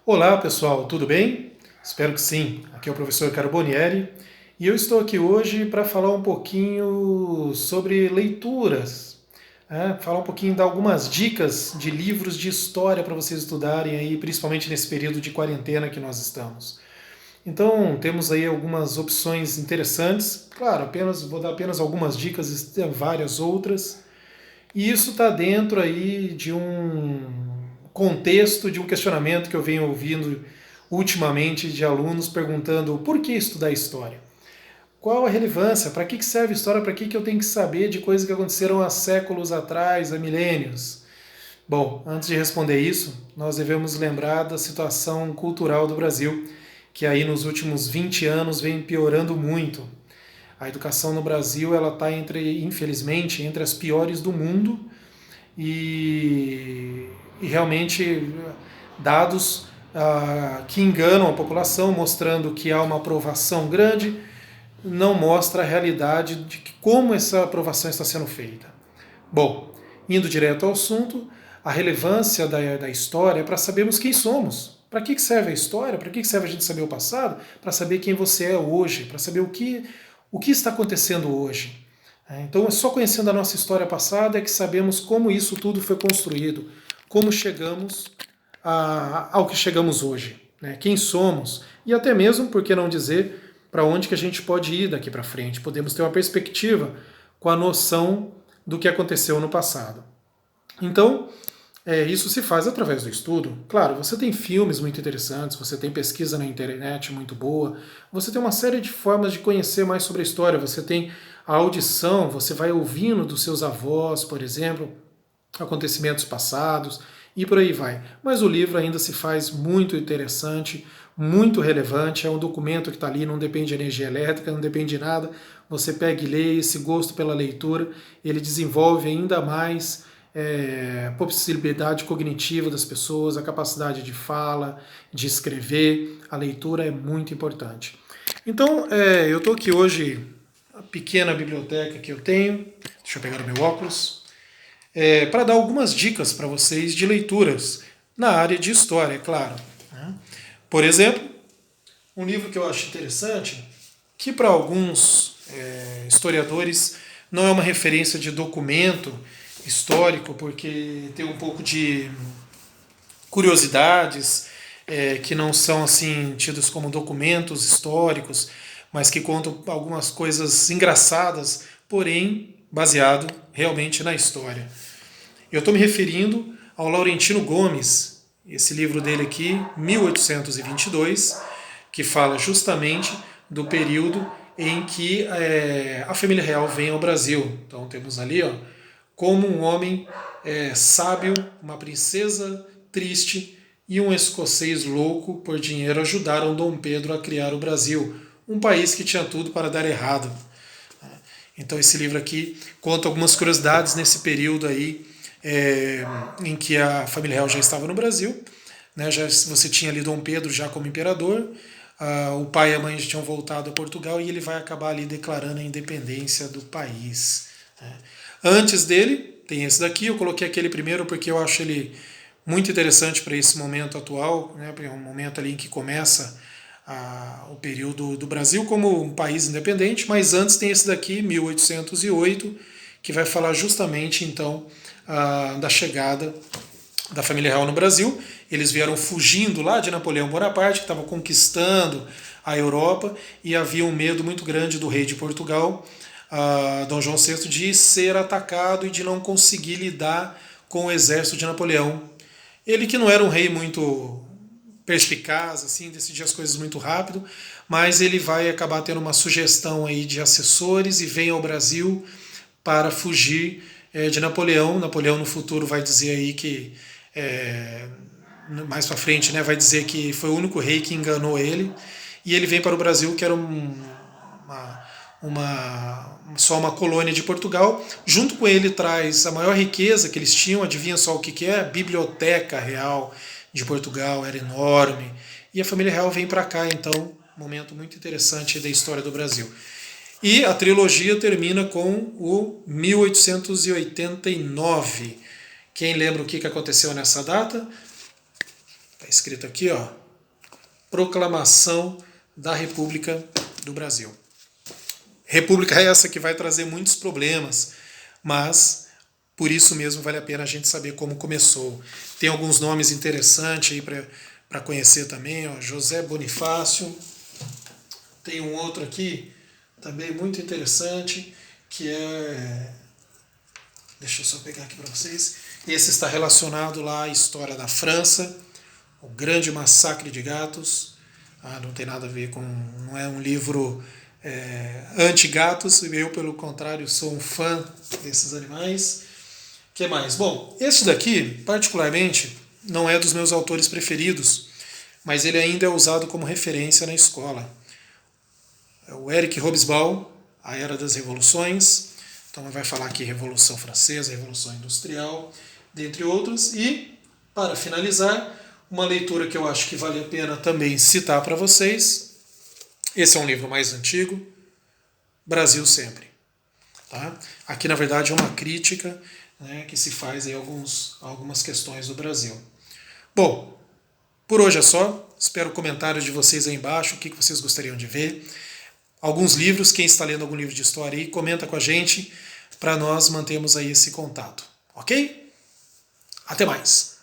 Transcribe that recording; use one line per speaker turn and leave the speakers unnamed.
Olá pessoal, tudo bem? Espero que sim. Aqui é o professor Carbonieri e eu estou aqui hoje para falar um pouquinho sobre leituras, né? Falar um pouquinho, dar algumas dicas de livros de história para vocês estudarem aí, principalmente nesse período de quarentena que nós estamos. Então temos aí algumas opções interessantes. Claro, vou dar apenas algumas dicas, tem várias outras. E isso está dentro aí de um contexto, de um questionamento que eu venho ouvindo ultimamente de alunos perguntando por que estudar história? Qual a relevância? Para que serve história? Para que eu tenho que saber de coisas que aconteceram há séculos atrás, há milênios? Bom, antes de responder isso, nós devemos lembrar da situação cultural do Brasil, que aí nos últimos 20 anos vem piorando muito. A educação no Brasil ela está infelizmente, entre as piores do mundo e realmente dados que enganam a população, mostrando que há uma aprovação grande, não mostra a realidade de como essa aprovação está sendo feita. Bom, indo direto ao assunto, a relevância da história é para sabermos quem somos. Para que serve a história? Para que serve a gente saber o passado? Para saber quem você é hoje, para saber o que está acontecendo hoje. Então, é só conhecendo a nossa história passada é que sabemos como isso tudo foi construído, como chegamos ao que chegamos hoje, né? Quem somos e até mesmo, por que não dizer, para onde que a gente pode ir daqui para frente. Podemos ter uma perspectiva com a noção do que aconteceu no passado. Então, isso se faz através do estudo. Claro, você tem filmes muito interessantes, você tem pesquisa na internet muito boa, você tem uma série de formas de conhecer mais sobre a história. Você tem a audição, você vai ouvindo dos seus avós, por exemplo, acontecimentos passados e por aí vai. Mas o livro ainda se faz muito interessante, muito relevante. É um documento que está ali, não depende de energia elétrica, não depende de nada. Você pega e lê, esse gosto pela leitura, ele desenvolve ainda mais possibilidade cognitiva das pessoas, a capacidade de fala, de escrever. A leitura é muito importante. Então, eu estou aqui hoje, a pequena biblioteca que eu tenho, deixa eu pegar o meu óculos, para dar algumas dicas para vocês de leituras na área de história, é claro. Por exemplo, um livro que eu acho interessante, que para alguns historiadores não é uma referência de documento histórico, porque tem um pouco de curiosidades que não são assim tidos como documentos históricos, mas que contam algumas coisas engraçadas, porém baseado realmente na história. Eu estou me referindo ao Laurentino Gomes, esse livro dele aqui, 1822, que fala justamente do período em que a família real vem ao Brasil. Então temos ali, ó, como um homem sábio, uma princesa triste e um escocês louco por dinheiro ajudaram Dom Pedro a criar o Brasil, um país que tinha tudo para dar errado. Então esse livro aqui conta algumas curiosidades nesse período aí em que a família real já estava no Brasil, né? Já você tinha ali Dom Pedro já como imperador, o pai e a mãe já tinham voltado a Portugal e ele vai acabar ali declarando a independência do país. Né? Antes dele tem esse daqui, eu coloquei aquele primeiro porque eu acho ele muito interessante para esse momento atual, né? É um momento ali em que começa o período do Brasil como um país independente, mas antes tem esse daqui, 1808, que vai falar justamente então da chegada da família real no Brasil. Eles vieram fugindo lá de Napoleão Bonaparte, que estava conquistando a Europa, e havia um medo muito grande do rei de Portugal, Dom João VI, de ser atacado e de não conseguir lidar com o exército de Napoleão. Ele que não era um rei muito perspicaz, assim, decidia as coisas muito rápido, mas ele vai acabar tendo uma sugestão aí de assessores e vem ao Brasil para fugir de Napoleão. Napoleão no futuro vai dizer aí que mais para frente, né, vai dizer que foi o único rei que enganou ele, e ele vem para o Brasil, que era só uma colônia de Portugal. Junto com ele traz a maior riqueza que eles tinham, adivinha só o que é? A Biblioteca Real de Portugal, era enorme. E a família real vem para cá, então, um momento muito interessante da história do Brasil. E a trilogia termina com o 1889. Quem lembra o que aconteceu nessa data? Está escrito aqui, ó, Proclamação da República do Brasil. República é essa que vai trazer muitos problemas, mas por isso mesmo vale a pena a gente saber como começou. Tem alguns nomes interessantes aí para conhecer também, ó, José Bonifácio. Tem um outro aqui, também muito interessante, que é... Deixa eu só pegar aqui para vocês. Esse está relacionado lá à história da França, o grande massacre de gatos. Não tem nada a ver com... Não é um livro anti-gatos, eu, pelo contrário, sou um fã desses animais. O que mais? Bom, esse daqui, particularmente, não é dos meus autores preferidos, mas ele ainda é usado como referência na escola. É o Eric Hobsbawm, A Era das Revoluções. Então vai falar aqui Revolução Francesa, Revolução Industrial, dentre outros. E, para finalizar, uma leitura que eu acho que vale a pena também citar para vocês. Esse é um livro mais antigo, Brasil Sempre. Tá? Aqui, na verdade, é uma crítica, né, que se faz em algumas questões do Brasil. Bom, por hoje é só. Espero comentários de vocês aí embaixo, o que vocês gostariam de ver. Alguns livros, quem está lendo algum livro de história aí, comenta com a gente para nós mantermos aí esse contato. Ok? Até mais!